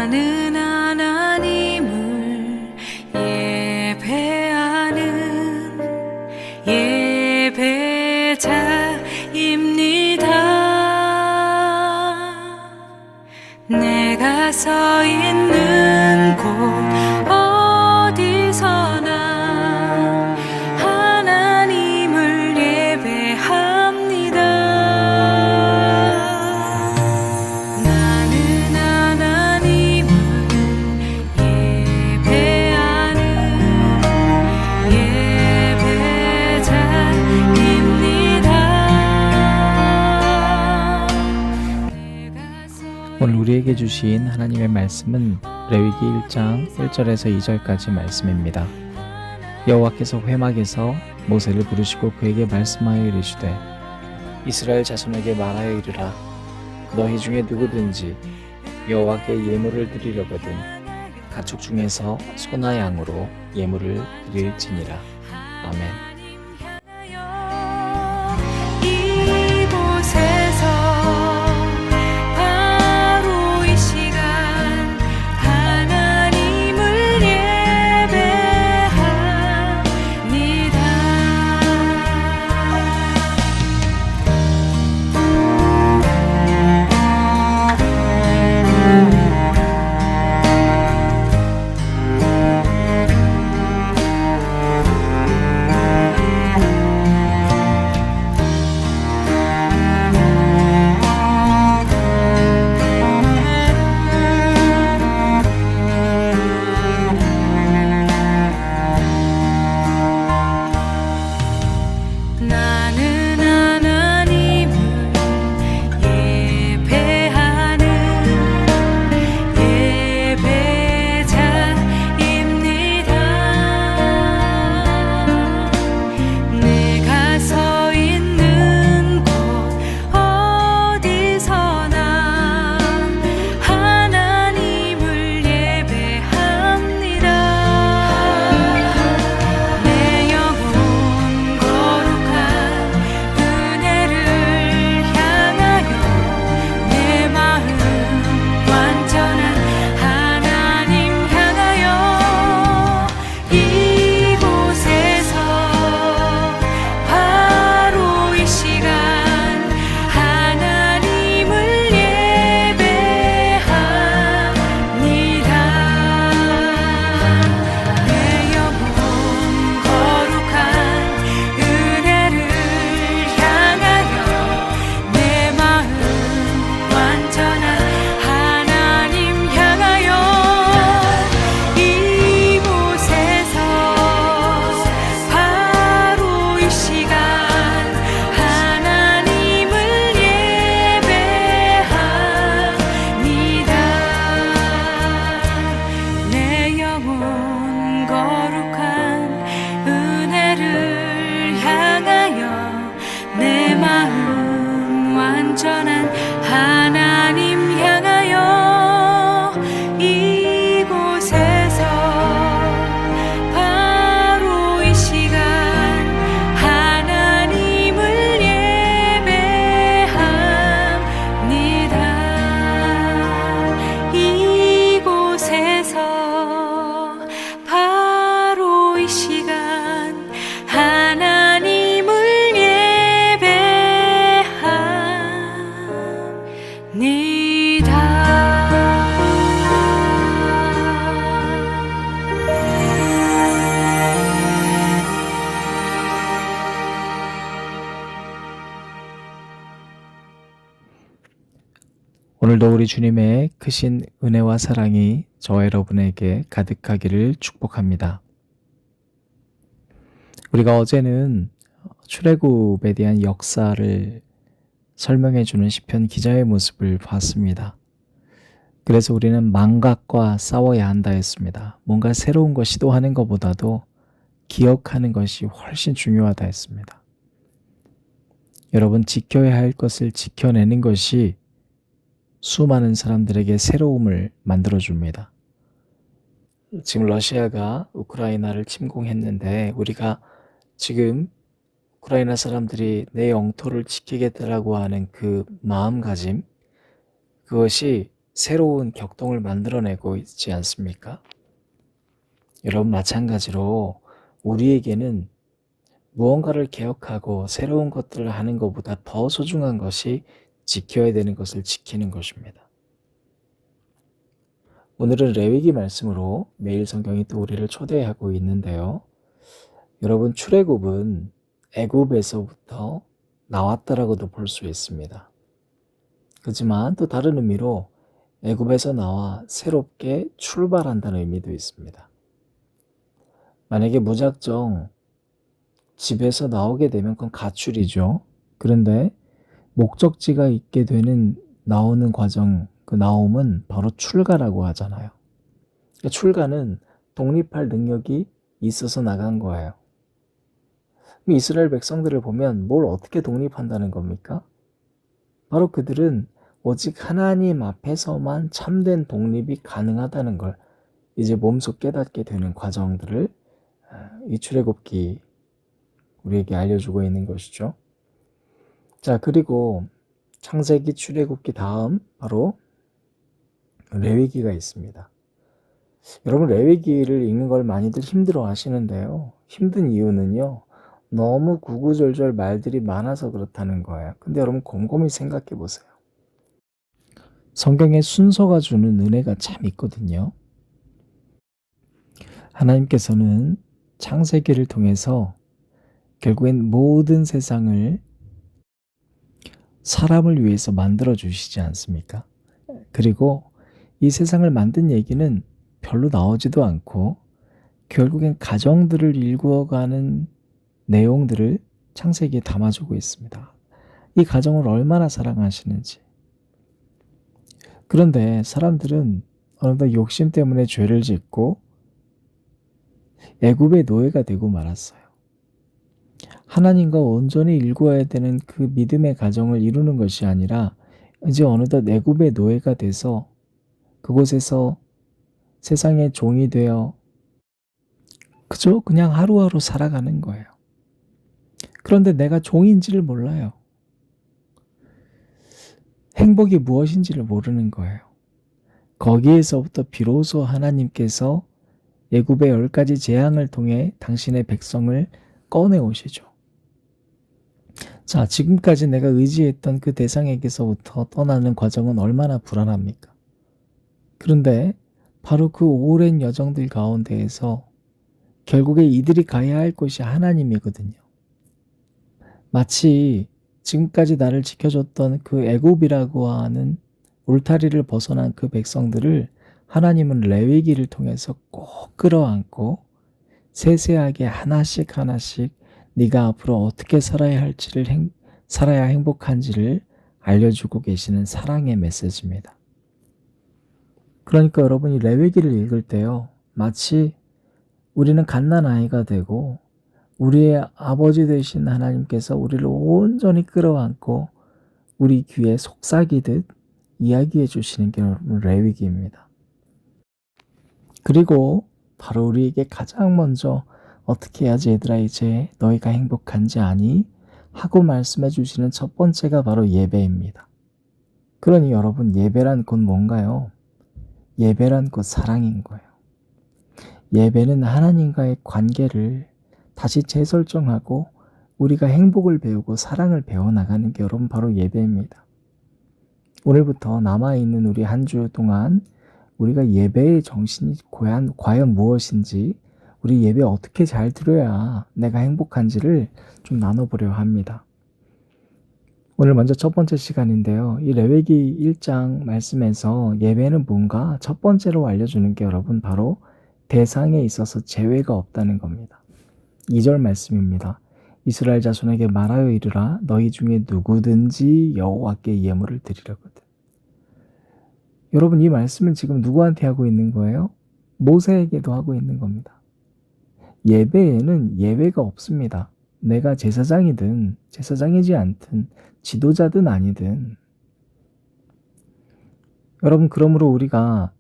나는 하나님을 예배하는 예배자입니다. 내가 서 있는 곳 어디서나 하나님을 예배합니다. 나는 하나님을 예배하는 예배자입니다. 오늘 우리에게 주신 하나님의 말씀은 레위기 1장 1절에서 2절까지 말씀입니다. 여호와께서 회막에서 모세를 부르시고 그에게 말씀하여 이르시되 이스라엘 자손에게 말하여 이르라. 너희 중에 누구든지 여호와께 예물을 드리려거든 가축 중에서 소나 양으로 예물을 드릴지니라. 아멘. 이곳에서 바로 이 시간 하나님을 예배합니다. 나는 하나님을 예배하는 예배자입니다. 내가 서 있는 곳 어디서나 하나님을 예배합니다. 내 영혼 거룩한 은혜를 향하여 내 마음 완전한 하나님 향하여 이곳에서 바로 이 시간 하나님을 예배합니다. 내 영혼 거룩한 은혜를 향하여 내 마음 완전한 하나님 향하여 이곳에서 바로 이 시간 하나님을 예배합니다. 내 영혼 거룩한 은혜를 향하여 내 마음 완전한 하나님 향하여 이곳에서 바로 이 시간 하나님을 예배합니다. 이곳에서 바로 이 시간 하나님을 오늘도 우리 주님의 크신 은혜와 사랑이 저와 여러분에게 가득하기를 축복합니다. 우리가 어제는 출애굽에 대한 역사를 설명해주는 시편 기자의 모습을 봤습니다. 그래서 우리는 망각과 싸워야 한다 했습니다. 뭔가 새로운 거 시도하는 것보다도 기억하는 것이 훨씬 중요하다 했습니다. 여러분, 지켜야 할 것을 지켜내는 것이 수많은 사람들에게 새로움을 만들어줍니다. 지금 러시아가 우크라이나를 침공했는데 우리가 지금 우크라이나 사람들이 내 영토를 지키겠다라고 하는 그 마음가짐, 그것이 새로운 격동을 만들어내고 있지 않습니까? 여러분, 마찬가지로 우리에게는 무언가를 개혁하고 새로운 것들을 하는 것보다 더 소중한 것이 지켜야 되는 것을 지키는 것입니다. 오늘은 레위기 말씀으로 매일 성경이 또 우리를 초대하고 있는데요. 여러분, 출애굽은 애굽에서부터 나왔다라고도 볼 수 있습니다. 그렇지만 또 다른 의미로 애굽에서 나와 새롭게 출발한다는 의미도 있습니다. 만약에 무작정 집에서 나오게 되면 그건 가출이죠. 그런데 목적지가 있게 되는 나오는 과정, 그 나옴은 바로 출가라고 하잖아요. 그러니까 출가는 독립할 능력이 있어서 나간 거예요. 이스라엘 백성들을 보면 뭘 어떻게 독립한다는 겁니까? 바로 그들은 오직 하나님 앞에서만 참된 독립이 가능하다는 걸 이제 몸소 깨닫게 되는 과정들을 이 출애굽기 우리에게 알려주고 있는 것이죠. 자, 그리고 창세기, 출애굽기 다음 바로 레위기가 있습니다. 여러분, 레위기를 읽는 걸 많이들 힘들어 하시는데요. 힘든 이유는요, 너무 구구절절 말들이 많아서 그렇다는 거예요. 근데 여러분, 곰곰이 생각해 보세요. 성경의 순서가 주는 은혜가 참 있거든요. 하나님께서는 창세기를 통해서 결국엔 모든 세상을 사람을 위해서 만들어 주시지 않습니까? 그리고 이 세상을 만든 얘기는 별로 나오지도 않고 결국엔 가정들을 일구어가는 내용들을 창세기에 담아주고 있습니다. 이 가정을 얼마나 사랑하시는지. 그런데 사람들은 어느덧 욕심 때문에 죄를 짓고 애굽의 노예가 되고 말았어요. 하나님과 온전히 일구어야 되는 그 믿음의 가정을 이루는 것이 아니라 이제 어느덧 애굽의 노예가 돼서 그곳에서 세상의 종이 되어 그저 그냥 하루하루 살아가는 거예요. 그런데 내가 종인지를 몰라요. 행복이 무엇인지를 모르는 거예요. 거기에서부터 비로소 하나님께서 애굽의 10가지 재앙을 통해 당신의 백성을 꺼내오시죠. 자, 지금까지 내가 의지했던 그 대상에게서부터 떠나는 과정은 얼마나 불안합니까? 그런데 바로 그 오랜 여정들 가운데에서 결국에 이들이 가야 할 곳이 하나님이거든요. 마치 지금까지 나를 지켜줬던 그 애굽이라고 하는 울타리를 벗어난 그 백성들을 하나님은 레위기를 통해서 꼭 끌어안고 세세하게 하나씩 하나씩 네가 앞으로 어떻게 살아야 할지를 살아야 행복한지를 알려주고 계시는 사랑의 메시지입니다. 그러니까 여러분이 레위기를 읽을 때요, 마치 우리는 갓난아이가 되고 우리의 아버지 되신 하나님께서 우리를 온전히 끌어안고 우리 귀에 속삭이듯 이야기해 주시는 게 여러분 레위기입니다. 그리고 바로 우리에게 가장 먼저 어떻게 해야지 얘들아 이제 너희가 행복한지 아니? 하고 말씀해 주시는 첫 번째가 바로 예배입니다. 그러니 여러분, 예배란 곧 뭔가요? 예배란 곧 사랑인 거예요. 예배는 하나님과의 관계를 다시 재설정하고 우리가 행복을 배우고 사랑을 배워나가는 게 여러분 바로 예배입니다. 오늘부터 남아있는 우리 한 주 동안 우리가 예배의 정신이 과연 무엇인지, 우리 예배 어떻게 잘 드려야 내가 행복한지를 좀 나눠보려 합니다. 오늘 먼저 첫 번째 시간인데요. 이 레위기 1장 말씀에서 예배는 뭔가 첫 번째로 알려주는 게 여러분 바로 대상에 있어서 제외가 없다는 겁니다. 2절 말씀입니다. 이스라엘 자손에게 말하여 이르라 너희 중에 누구든지 여호와께 예물을 드리려거든. 여러분, 이 말씀은 지금 누구한테 하고 있는 거예요? 모세에게도 하고 있는 겁니다. 예배에는 예외가 없습니다. 내가 제사장이든 제사장이지 않든 지도자든 아니든. 여러분, 그러므로 우리가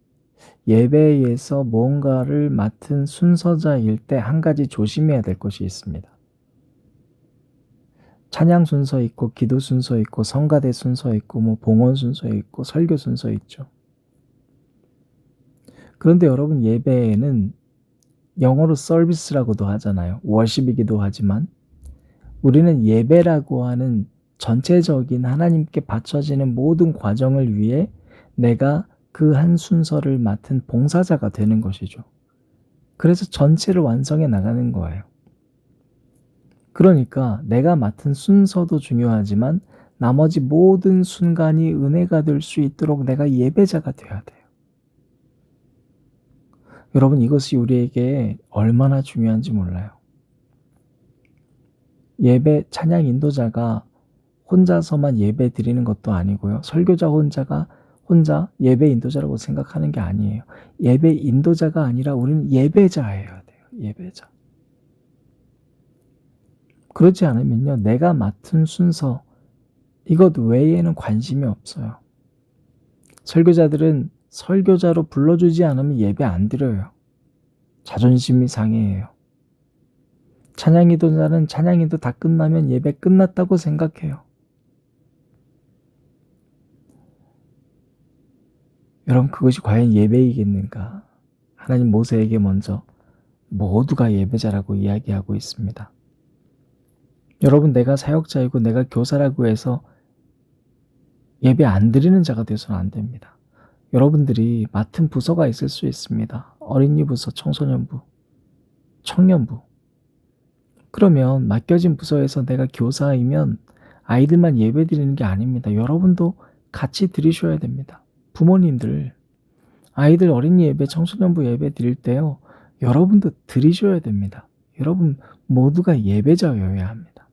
예배에서 뭔가를 맡은 순서자일 때 한 가지 조심해야 될 것이 있습니다. 찬양 순서 있고 기도 순서 있고 성가대 순서 있고 봉헌 순서 있고 설교 순서 있죠. 그런데 여러분 예배는 영어로 서비스라고도 하잖아요. 월십이기도 하지만 우리는 예배라고 하는 전체적인 하나님께 바쳐지는 모든 과정을 위해 내가 그 한 순서를 맡은 봉사자가 되는 것이죠. 그래서 전체를 완성해 나가는 거예요. 그러니까 내가 맡은 순서도 중요하지만 나머지 모든 순간이 은혜가 될 수 있도록 내가 예배자가 되어야 돼요. 여러분 이것이 우리에게 얼마나 중요한지 몰라요. 예배 찬양 인도자가 혼자서만 예배 드리는 것도 아니고요. 설교자 혼자 예배 인도자라고 생각하는 게 아니에요. 예배 인도자가 아니라 우리는 예배자여야 돼요. 예배자. 그렇지 않으면요. 내가 맡은 순서 이것 외에는 관심이 없어요. 설교자들은 설교자로 불러주지 않으면 예배 안 드려요. 자존심이 상해요. 찬양 인도자는 찬양 인도 다 끝나면 예배 끝났다고 생각해요. 여러분 그것이 과연 예배이겠는가? 하나님 모세에게 먼저 모두가 예배자라고 이야기하고 있습니다. 여러분 내가 사역자이고 내가 교사라고 해서 예배 안 드리는 자가 되어서는 안 됩니다. 여러분들이 맡은 부서가 있을 수 있습니다. 어린이 부서, 청소년부, 청년부. 그러면 맡겨진 부서에서 내가 교사이면 아이들만 예배 드리는 게 아닙니다. 여러분도 같이 드리셔야 됩니다. 부모님들, 아이들 어린이 예배, 청소년부 예배 드릴 때요. 여러분도 드리셔야 됩니다. 여러분 모두가 예배자여야 합니다.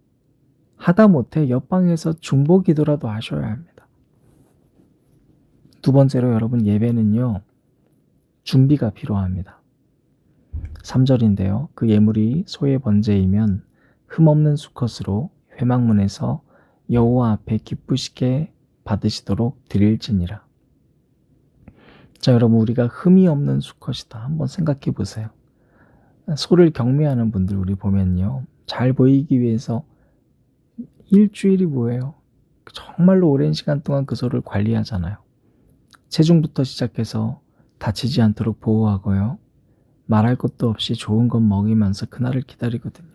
하다못해 옆방에서 중보기도라도 하셔야 합니다. 두 번째로 여러분 예배는요. 준비가 필요합니다. 3절인데요. 그 예물이 소의 번제이면 흠없는 수컷으로 회막문에서 여호와 앞에 기쁘시게 받으시도록 드릴지니라. 자 여러분 우리가 흠이 없는 수컷이다. 한번 생각해 보세요. 소를 경매하는 분들 우리 보면요. 잘 보이기 위해서 일주일이 뭐예요? 정말로 오랜 시간 동안 그 소를 관리하잖아요. 체중부터 시작해서 다치지 않도록 보호하고요. 말할 것도 없이 좋은 것 먹이면서 그날을 기다리거든요.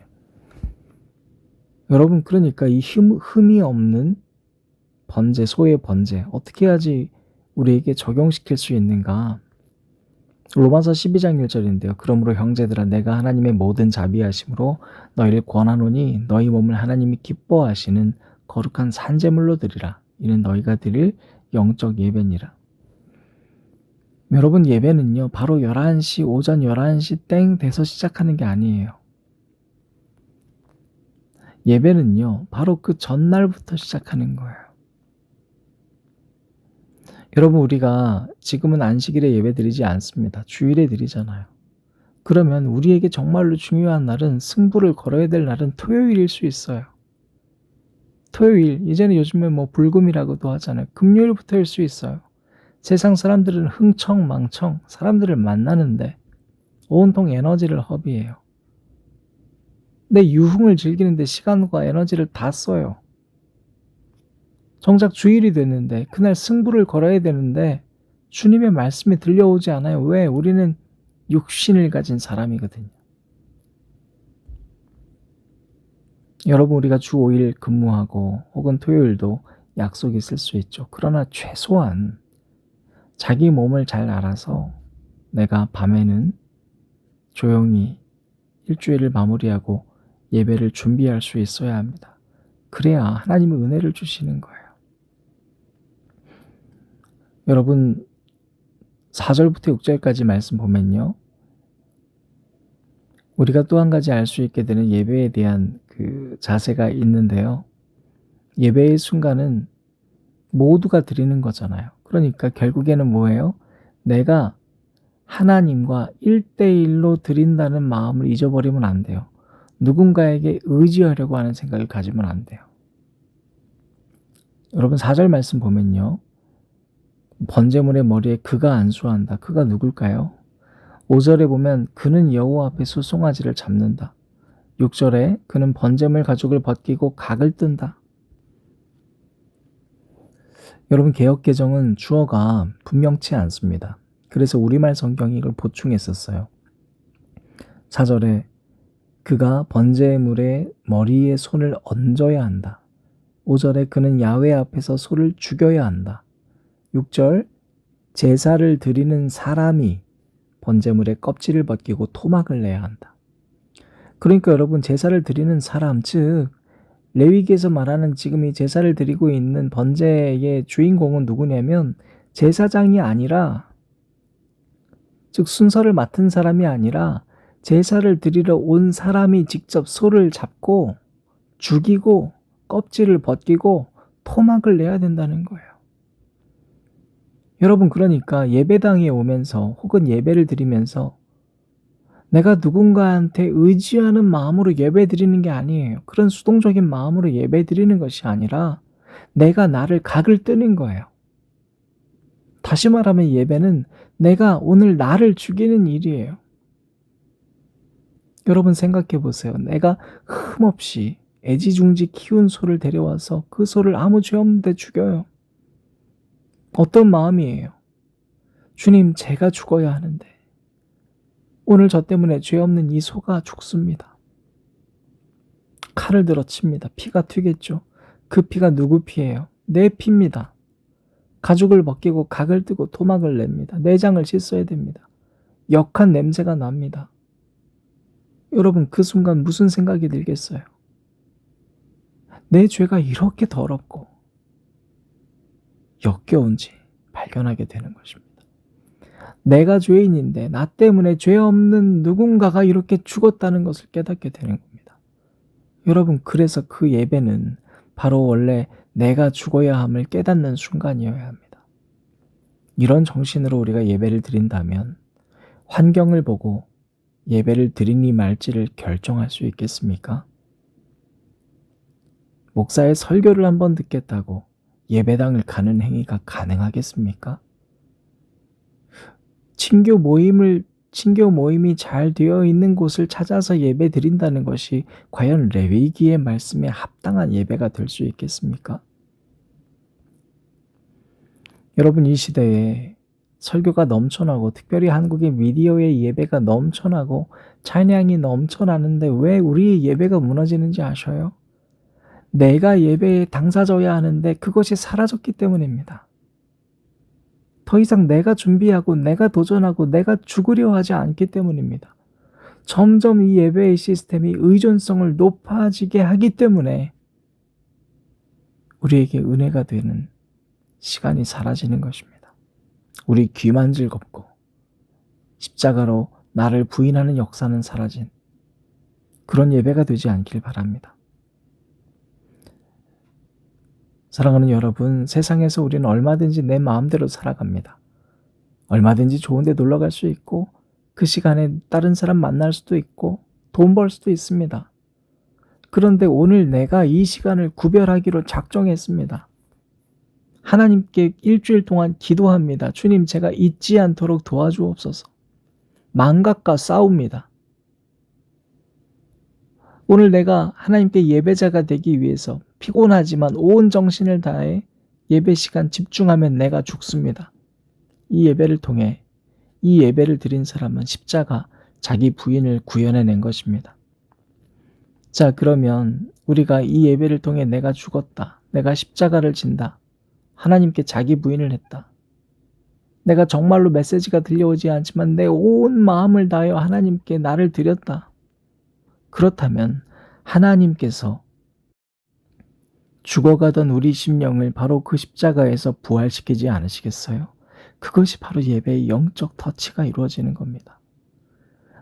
여러분 그러니까 이 흠이 없는 번제, 소의 번제 어떻게 해야지 우리에게 적용시킬 수 있는가? 로마서 12장 1절인데요. 그러므로 형제들아 내가 하나님의 모든 자비하심으로 너희를 권하노니 너희 몸을 하나님이 기뻐하시는 거룩한 산제물로 드리라. 이는 너희가 드릴 영적 예배니라. 여러분 예배는요. 바로 11시 오전 11시 땡 돼서 시작하는 게 아니에요. 예배는요. 바로 그 전날부터 시작하는 거예요. 여러분 우리가 지금은 안식일에 예배 드리지 않습니다. 주일에 드리잖아요. 그러면 우리에게 정말로 중요한 날은 승부를 걸어야 될 날은 토요일일 수 있어요. 토요일, 이제는 요즘에 뭐 불금이라고도 하잖아요. 금요일부터일 수 있어요. 세상 사람들은 흥청망청 사람들을 만나는데 온통 에너지를 허비해요. 내 유흥을 즐기는데 시간과 에너지를 다 써요. 정작 주일이 됐는데 그날 승부를 걸어야 되는데 주님의 말씀이 들려오지 않아요. 왜? 우리는 육신을 가진 사람이거든요. 여러분 우리가 주 5일 근무하고 혹은 토요일도 약속이 있을 수 있죠. 그러나 최소한 자기 몸을 잘 알아서 내가 밤에는 조용히 일주일을 마무리하고 예배를 준비할 수 있어야 합니다. 그래야 하나님은 은혜를 주시는 거예요. 여러분 4절부터 6절까지 말씀 보면요. 우리가 또 한 가지 알 수 있게 되는 예배에 대한 그 자세가 있는데요. 예배의 순간은 모두가 드리는 거잖아요. 그러니까 결국에는 뭐예요? 내가 하나님과 1대1로 드린다는 마음을 잊어버리면 안 돼요. 누군가에게 의지하려고 하는 생각을 가지면 안 돼요. 여러분 4절 말씀 보면요. 번제물의 머리에 그가 안수한다. 그가 누굴까요? 5절에 보면 그는 여호와 앞에 송아지를 잡는다. 6절에 그는 번제물 가죽을 벗기고 각을 뜬다. 여러분 개역개정은 주어가 분명치 않습니다. 그래서 우리말 성경이 이걸 보충했었어요. 4절에 그가 번제물의 머리에 손을 얹어야 한다. 5절에 그는 야훼 앞에서 소를 죽여야 한다. 6절 제사를 드리는 사람이 번제물의 껍질을 벗기고 토막을 내야 한다. 그러니까 여러분, 제사를 드리는 사람, 즉 레위기에서 말하는 지금 이 제사를 드리고 있는 번제의 주인공은 누구냐면 제사장이 아니라, 즉 순서를 맡은 사람이 아니라 제사를 드리러 온 사람이 직접 소를 잡고 죽이고 껍질을 벗기고 토막을 내야 된다는 거예요. 여러분, 그러니까 예배당에 오면서 혹은 예배를 드리면서 내가 누군가한테 의지하는 마음으로 예배 드리는 게 아니에요. 그런 수동적인 마음으로 예배 드리는 것이 아니라 내가 나를 각을 뜨는 거예요. 다시 말하면 예배는 내가 오늘 나를 죽이는 일이에요. 여러분 생각해 보세요. 내가 흠없이 애지중지 키운 소를 데려와서 그 소를 아무 죄 없는데 죽여요. 어떤 마음이에요? 주님, 제가 죽어야 하는데 오늘 저 때문에 죄 없는 이 소가 죽습니다. 칼을 들어 칩니다. 피가 튀겠죠. 그 피가 누구 피예요? 내 피입니다. 가죽을 벗기고 각을 뜨고 토막을 냅니다. 내장을 씻어야 됩니다. 역한 냄새가 납니다. 여러분, 그 순간 무슨 생각이 들겠어요? 내 죄가 이렇게 더럽고 역겨운지 발견하게 되는 것입니다. 내가 죄인인데 나 때문에 죄 없는 누군가가 이렇게 죽었다는 것을 깨닫게 되는 겁니다. 여러분, 그래서 그 예배는 바로 원래 내가 죽어야 함을 깨닫는 순간이어야 합니다. 이런 정신으로 우리가 예배를 드린다면 환경을 보고 예배를 드리니 말지를 결정할 수 있겠습니까? 목사의 설교를 한번 듣겠다고 예배당을 가는 행위가 가능하겠습니까? 친교 모임이 잘 되어 있는 곳을 찾아서 예배 드린다는 것이 과연 레위기의 말씀에 합당한 예배가 될 수 있겠습니까? 여러분, 이 시대에 설교가 넘쳐나고 특별히 한국의 미디어의 예배가 넘쳐나고 찬양이 넘쳐나는데 왜 우리의 예배가 무너지는지 아셔요? 내가 예배의 당사자여야 하는데 그것이 사라졌기 때문입니다. 더 이상 내가 준비하고 내가 도전하고 내가 죽으려 하지 않기 때문입니다. 점점 이 예배의 시스템이 의존성을 높아지게 하기 때문에 우리에게 은혜가 되는 시간이 사라지는 것입니다. 우리 귀만 즐겁고 십자가로 나를 부인하는 역사는 사라진 그런 예배가 되지 않길 바랍니다. 사랑하는 여러분, 세상에서 우리는 얼마든지 내 마음대로 살아갑니다. 얼마든지 좋은 데 놀러 갈 수 있고 그 시간에 다른 사람 만날 수도 있고 돈 벌 수도 있습니다. 그런데 오늘 내가 이 시간을 구별하기로 작정했습니다. 하나님께 일주일 동안 기도합니다. 주님, 제가 잊지 않도록 도와주옵소서. 망각과 싸웁니다. 오늘 내가 하나님께 예배자가 되기 위해서 피곤하지만 온 정신을 다해 예배 시간 집중하면 내가 죽습니다. 이 예배를 통해 이 예배를 드린 사람은 십자가, 자기 부인을 구현해낸 것입니다. 자, 그러면 우리가 이 예배를 통해 내가 죽었다, 내가 십자가를 진다, 하나님께 자기 부인을 했다, 내가 정말로 메시지가 들려오지 않지만 내 온 마음을 다하여 하나님께 나를 드렸다. 그렇다면 하나님께서 죽어가던 우리 심령을 바로 그 십자가에서 부활시키지 않으시겠어요? 그것이 바로 예배의 영적 터치가 이루어지는 겁니다.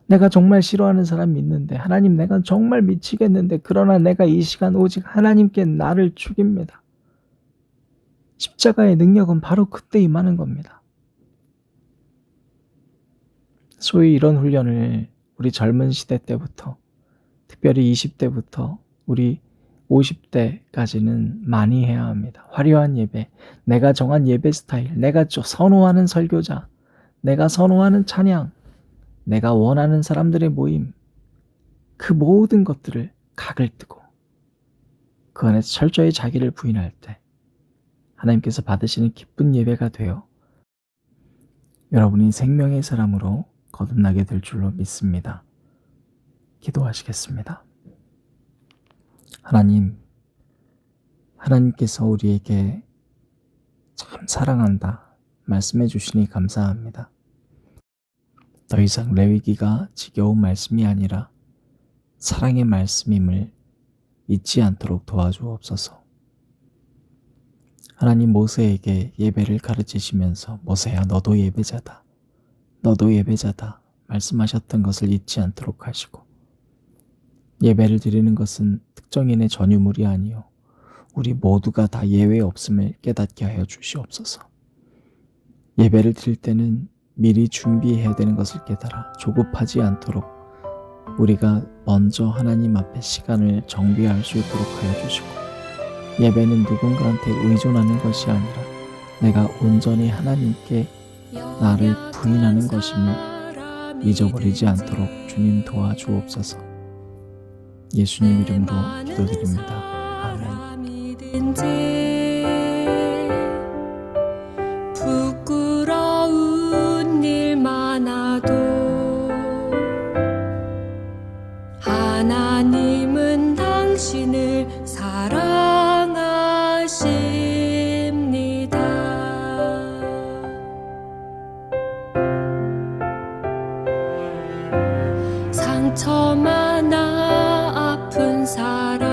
내가 정말 싫어하는 사람이 있는데 하나님, 내가 정말 미치겠는데 그러나 내가 이 시간 오직 하나님께 나를 죽입니다. 십자가의 능력은 바로 그때 임하는 겁니다. 소위 이런 훈련을 우리 젊은 시대 때부터, 특별히 20대부터 우리 50대까지는 많이 해야 합니다. 화려한 예배, 내가 정한 예배 스타일, 내가 선호하는 설교자, 내가 선호하는 찬양, 내가 원하는 사람들의 모임, 그 모든 것들을 각을 뜨고 그 안에서 철저히 자기를 부인할 때 하나님께서 받으시는 기쁜 예배가 되어 여러분이 생명의 사람으로 거듭나게 될 줄로 믿습니다. 기도하시겠습니다. 하나님께서 우리에게 참 사랑한다 말씀해 주시니 감사합니다. 더 이상 레위기가 지겨운 말씀이 아니라 사랑의 말씀임을 잊지 않도록 도와주옵소서. 하나님, 모세에게 예배를 가르치시면서 모세야 너도 예배자다, 너도 예배자다 말씀하셨던 것을 잊지 않도록 하시고, 예배를 드리는 것은 특정인의 전유물이 아니요 우리 모두가 다 예외 없음을 깨닫게 하여 주시옵소서. 예배를 드릴 때는 미리 준비해야 되는 것을 깨달아 조급하지 않도록 우리가 먼저 하나님 앞에 시간을 정비할 수 있도록 하여 주시고, 예배는 누군가한테 의존하는 것이 아니라 내가 온전히 하나님께 나를 부인하는 것임을 잊어버리지 않도록 주님 도와주옵소서. 예수님 이름으로 기도드립니다. 아멘. 부끄러운 일 많아도 하나님은 당신을 사랑하십니다. 상처 많아 아픈 사람,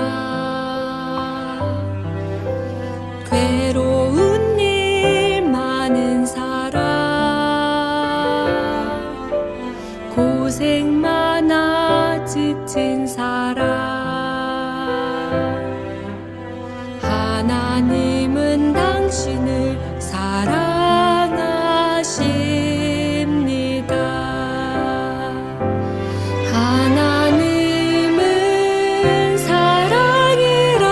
괴로운 일 많은 사람, 고생 많아 지친 사람, 하나님은 당신을 사랑하십니다. 하나님은 사랑이라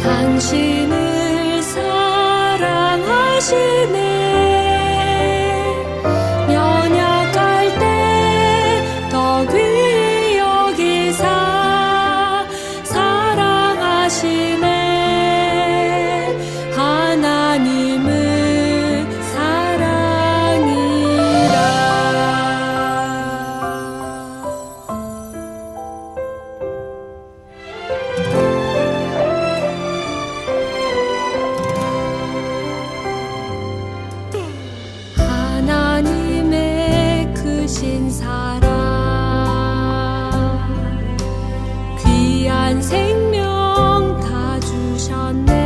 당신을 사랑하시네. 연약할 때 더 귀히 여기사 사랑하시네. 하나님은 사랑이라. 하나님의 크신 사랑, 귀한 생명 다 주셨네.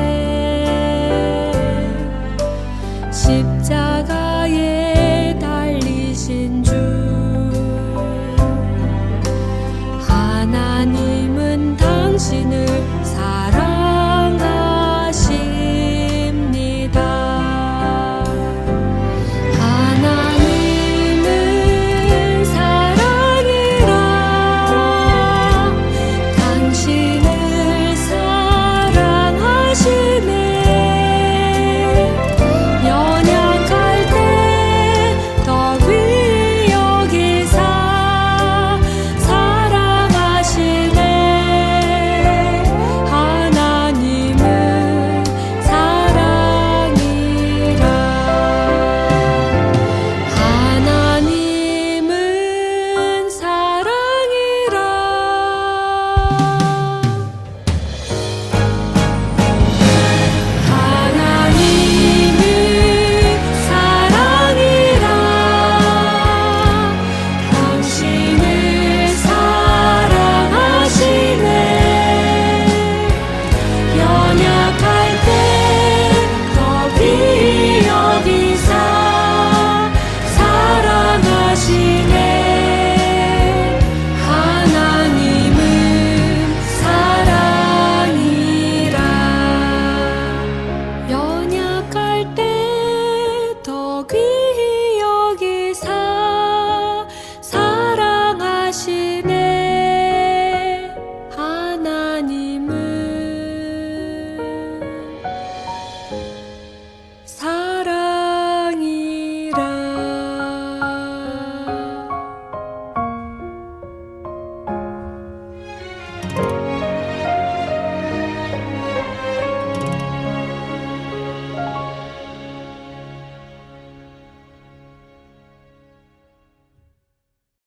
십자가